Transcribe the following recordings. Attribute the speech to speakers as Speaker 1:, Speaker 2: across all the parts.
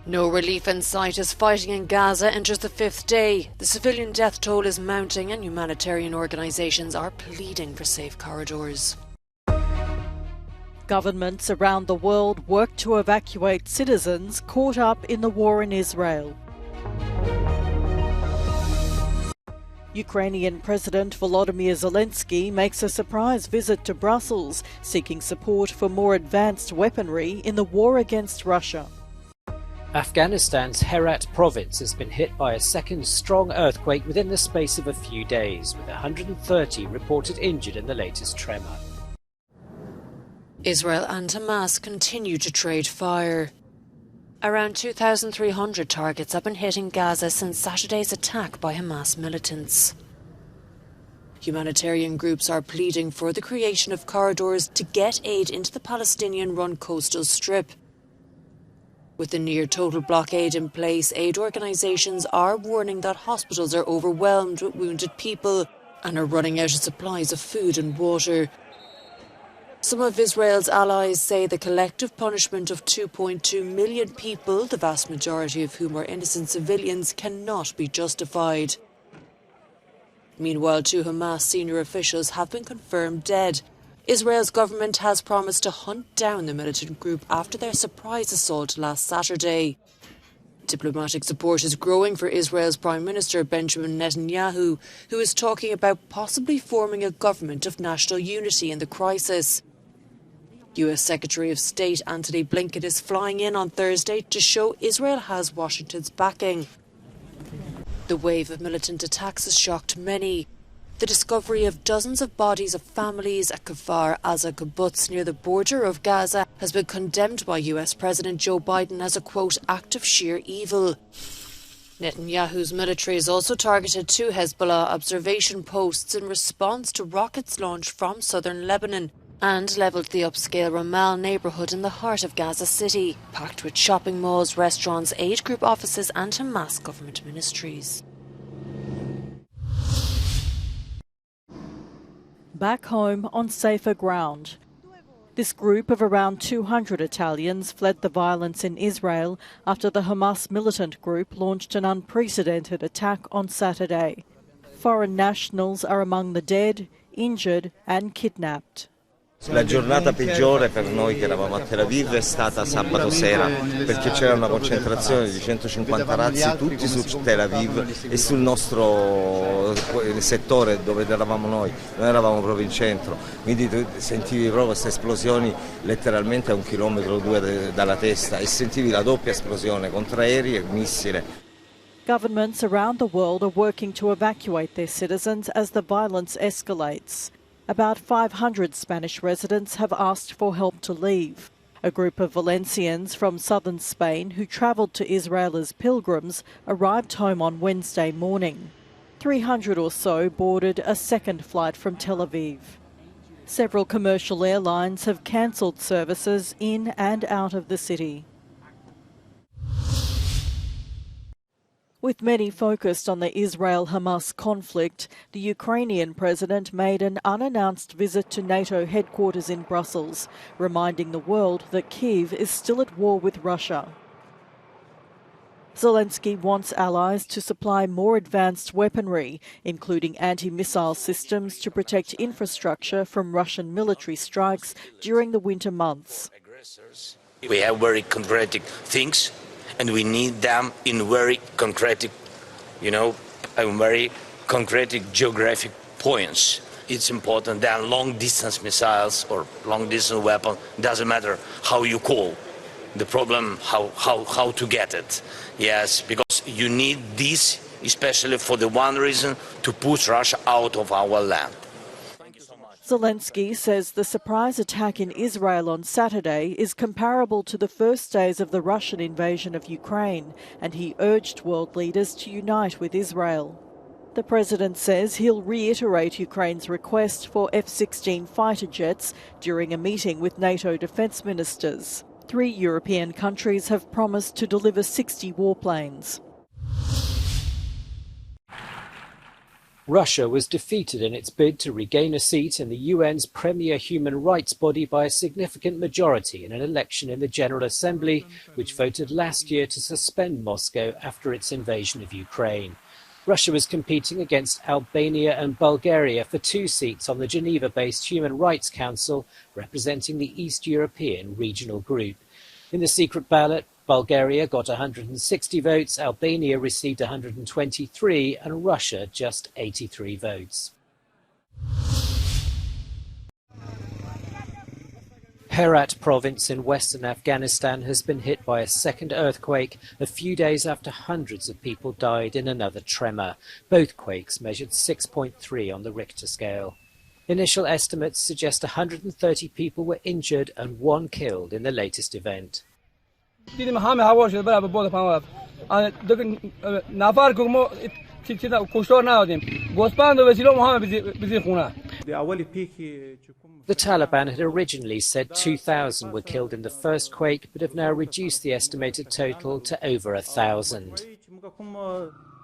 Speaker 1: No relief in sight as fighting in Gaza enters the fifth day. The civilian death toll is mounting and humanitarian organisations are pleading for safe corridors.
Speaker 2: Governments around the world work to evacuate citizens caught up in the war in Israel. Ukrainian President Volodymyr Zelensky makes a surprise visit to Brussels, seeking support for more advanced weaponry in the war against Russia.
Speaker 3: Afghanistan's Herat province has been hit by a second strong earthquake within the space of a few days, with 130 reported injured in the latest tremor.
Speaker 1: Israel and Hamas continue to trade fire. Around 2,300 targets have been hit in Gaza since Saturday's attack by Hamas militants. Humanitarian groups are pleading for the creation of corridors to get aid into the Palestinian-run coastal strip. With the near-total blockade in place, aid organisations are warning that hospitals are overwhelmed with wounded people and are running out of supplies of food and water. Some of Israel's allies say the collective punishment of 2.2 million people, the vast majority of whom are innocent civilians, cannot be justified. Meanwhile, 2 Hamas senior officials have been confirmed dead. Israel's government has promised to hunt down the militant group after their surprise assault last Saturday. Diplomatic support is growing for Israel's Prime Minister Benjamin Netanyahu, who is talking about possibly forming a government of national unity in the crisis. US Secretary of State Antony Blinken is flying in on Thursday to show Israel has Washington's backing. The wave of militant attacks has shocked many. The discovery of dozens of bodies of families at Kfar Aza kibbutz near the border of Gaza has been condemned by US President Joe Biden as a, quote, act of sheer evil. Netanyahu's military has also targeted 2 Hezbollah observation posts in response to rockets launched from southern Lebanon and levelled the upscale Ramal neighbourhood in the heart of Gaza City, packed with shopping malls, restaurants, aid group offices and Hamas government ministries.
Speaker 2: Back home on safer ground. This group of around 200 Italians fled the violence in Israel after the Hamas militant group launched an unprecedented attack on Saturday. Foreign nationals are among the dead, injured and kidnapped.
Speaker 4: La giornata peggiore per noi che eravamo a Tel Aviv è stata sabato sera, perché c'era una concentrazione di 150 razzi tutti su Tel Aviv e sul nostro settore dove eravamo noi eravamo proprio in centro, quindi sentivi proprio queste esplosioni letteralmente a 1,2 chilometri dalla testa e sentivi la doppia esplosione contra aerei e missile.
Speaker 2: Governments around the world are working to evacuate their citizens as the violence escalates. About 500 Spanish residents have asked for help to leave. A group of Valencians from southern Spain who travelled to Israel as pilgrims arrived home on Wednesday morning. 300 or so boarded a second flight from Tel Aviv. Several commercial airlines have cancelled services in and out of the city. With many focused on the Israel-Hamas conflict, the Ukrainian president made an unannounced visit to NATO headquarters in Brussels, reminding the world that Kyiv is still at war with Russia. Zelensky wants allies to supply more advanced weaponry, including anti-missile systems to protect infrastructure from Russian military strikes during the winter months.
Speaker 5: We have very concrete things, and we need them in very concrete, very concrete geographic points. It's important that long-distance missiles or long-distance weapon, doesn't matter how you call. The problem, how to get it. Yes, because you need this, especially for the one reason, to push Russia out of our land.
Speaker 2: Zelensky says the surprise attack in Israel on Saturday is comparable to the first days of the Russian invasion of Ukraine, and he urged world leaders to unite with Israel. The president says he'll reiterate Ukraine's request for F-16 fighter jets during a meeting with NATO defence ministers. 3 European countries have promised to deliver 60 warplanes.
Speaker 3: Russia was defeated in its bid to regain a seat in the UN's premier human rights body by a significant majority in an election in the General Assembly, which voted last year to suspend Moscow after its invasion of Ukraine. Russia was competing against Albania and Bulgaria for 2 seats on the Geneva-based Human Rights Council, representing the East European regional group. In the secret ballot, Bulgaria got 160 votes, Albania received 123, and Russia just 83 votes. Herat province in western Afghanistan has been hit by a second earthquake a few days after hundreds of people died in another tremor. Both quakes measured 6.3 on the Richter scale. Initial estimates suggest 130 people were injured and 1 killed in the latest event. The Taliban had originally said 2,000 were killed in the first quake, but have now reduced the estimated total to over 1,000.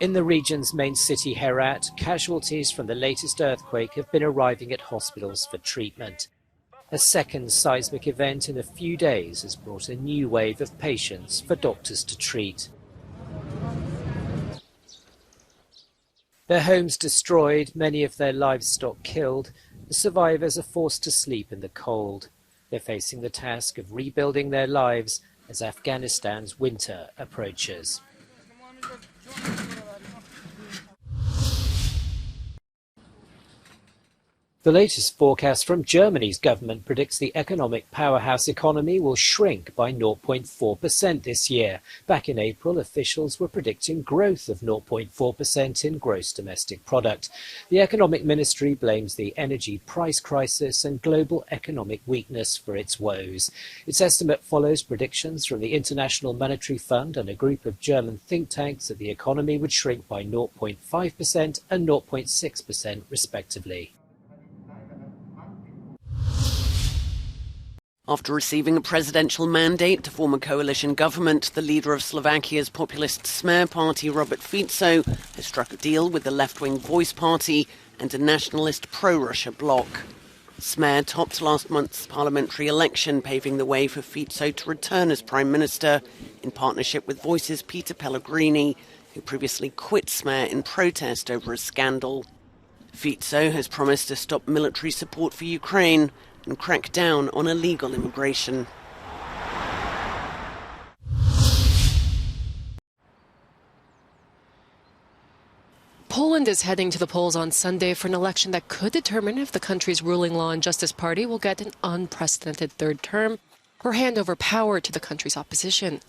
Speaker 3: In the region's main city, Herat, casualties from the latest earthquake have been arriving at hospitals for treatment. A second seismic event in a few days has brought a new wave of patients for doctors to treat. Their homes destroyed, many of their livestock killed, the survivors are forced to sleep in the cold. They're facing the task of rebuilding their lives as Afghanistan's winter approaches. The latest forecast from Germany's government predicts the economic powerhouse economy will shrink by 0.4% this year. Back in April, officials were predicting growth of 0.4% in gross domestic product. The economic ministry blames the energy price crisis and global economic weakness for its woes. Its estimate follows predictions from the International Monetary Fund and a group of German think tanks that the economy would shrink by 0.5% and 0.6% respectively.
Speaker 6: After receiving a presidential mandate to form a coalition government, the leader of Slovakia's populist Smer party, Robert Fico, has struck a deal with the left-wing Voice party and a nationalist pro-Russia bloc. Smer topped last month's parliamentary election, paving the way for Fico to return as prime minister in partnership with Voice's Peter Pellegrini, who previously quit Smer in protest over a scandal. Fico has promised to stop military support for Ukraine and crack down on illegal immigration.
Speaker 7: Poland is heading to the polls on Sunday for an election that could determine if the country's ruling Law and Justice Party will get an unprecedented third term or hand over power to the country's opposition.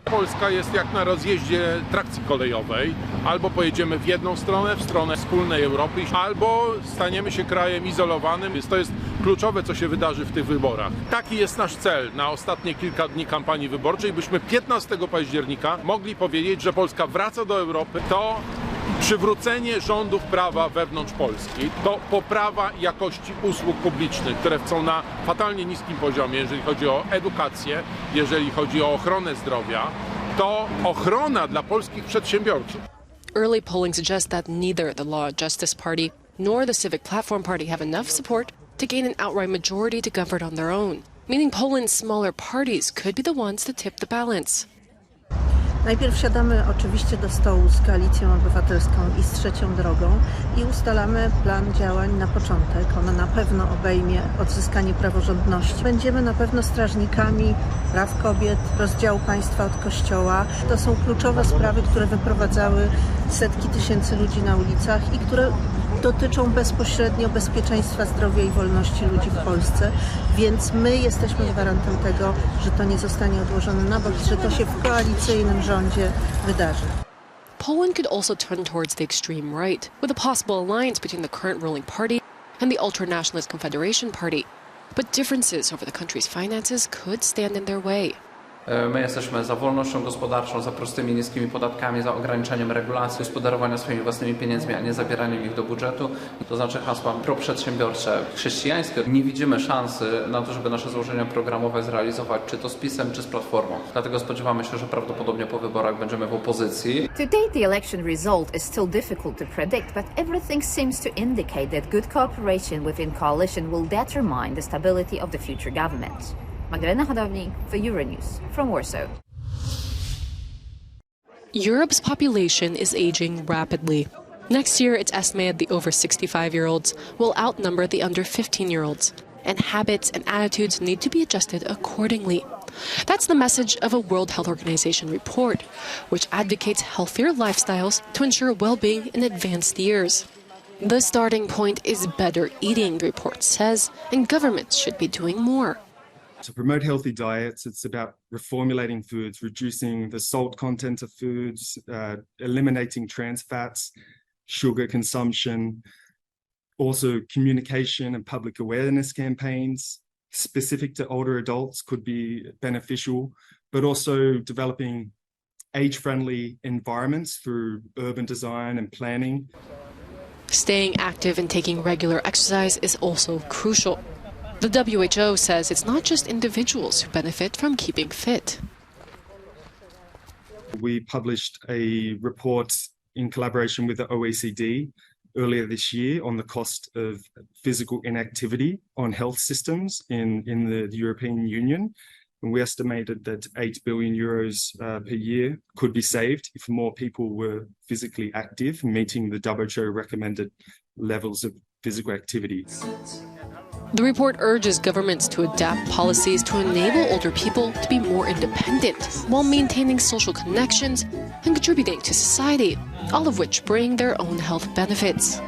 Speaker 8: Polska jest jak na rozjeździe trakcji kolejowej. Albo pojedziemy w jedną stronę, w stronę wspólnej Europy, albo staniemy się krajem izolowanym. To jest kluczowe, co się wydarzy w tych wyborach. Taki jest nasz cel na ostatnie kilka dni kampanii wyborczej, byśmy 15 października mogli powiedzieć, że Polska wraca do Europy. To przywrócenie rządów prawa wewnątrz Polski, to poprawa jakości usług publicznych, które są na fatalnie niskim poziomie, jeżeli chodzi o edukację, jeżeli chodzi o ochronę zdrowia, to ochrona dla polskich przedsiębiorców.
Speaker 7: Early polling suggests that neither the Law and Justice Party nor the Civic Platform Party have enough support to gain an outright majority to govern on their own, meaning Poland's smaller parties could be the ones to tip the balance.
Speaker 9: Najpierw siadamy oczywiście do stołu z Koalicją Obywatelską i z Trzecią Drogą i ustalamy plan działań na początek. Ona na pewno obejmie odzyskanie praworządności. Będziemy na pewno strażnikami praw kobiet, rozdziału państwa od kościoła. To są kluczowe sprawy, które wyprowadzały setki tysięcy ludzi na ulicach i które dotyczą bezpośrednio bezpieczeństwa, zdrowia i wolności ludzi w Polsce, więc my jesteśmy gwarantem tego, że to nie zostanie odłożone na bok, że to się w koalicyjnym rządzie wydarzy.
Speaker 7: Poland could also turn towards the extreme right, with a possible alliance between the current ruling party and the ultra-nationalist Confederation Party. But differences over the country's finances could stand in their way.
Speaker 10: My jesteśmy za wolnością gospodarczą, za prostymi, niskimi podatkami, za ograniczeniem regulacji, gospodarowania swoimi własnymi pieniędzmi, a nie zabieraniem ich do budżetu. To znaczy hasła proprzedsiębiorcze, chrześcijańskie. Nie widzimy szansy na to, żeby nasze założenia programowe zrealizować, czy to z PiS-em, czy z Platformą. Dlatego spodziewamy się, że prawdopodobnie po wyborach będziemy w opozycji.
Speaker 11: To date, the election result is still difficult to predict, but everything seems to indicate that good cooperation within coalition will determine the stability of the future government. Magdalena Hodownik for Euronews from Warsaw.
Speaker 7: Europe's population is aging rapidly. Next year, it's estimated the over 65-year-olds will outnumber the under 15-year-olds, and habits and attitudes need to be adjusted accordingly. That's the message of a World Health Organization report, which advocates healthier lifestyles to ensure well-being in advanced years. The starting point is better eating, the report says, and governments should be doing more.
Speaker 12: To promote healthy diets, it's about reformulating foods, reducing the salt content of foods, eliminating trans fats, sugar consumption, also communication and public awareness campaigns specific to older adults could be beneficial, but also developing age-friendly environments through urban design and planning.
Speaker 7: Staying active and taking regular exercise is also crucial. The WHO says it's not just individuals who benefit from keeping fit.
Speaker 12: We published a report in collaboration with the OECD earlier this year on the cost of physical inactivity on health systems in the European Union. And we estimated that 8 billion euros per year could be saved if more people were physically active, meeting the WHO recommended levels of physical activity.
Speaker 7: The report urges governments to adapt policies to enable older people to be more independent while maintaining social connections and contributing to society, all of which bring their own health benefits.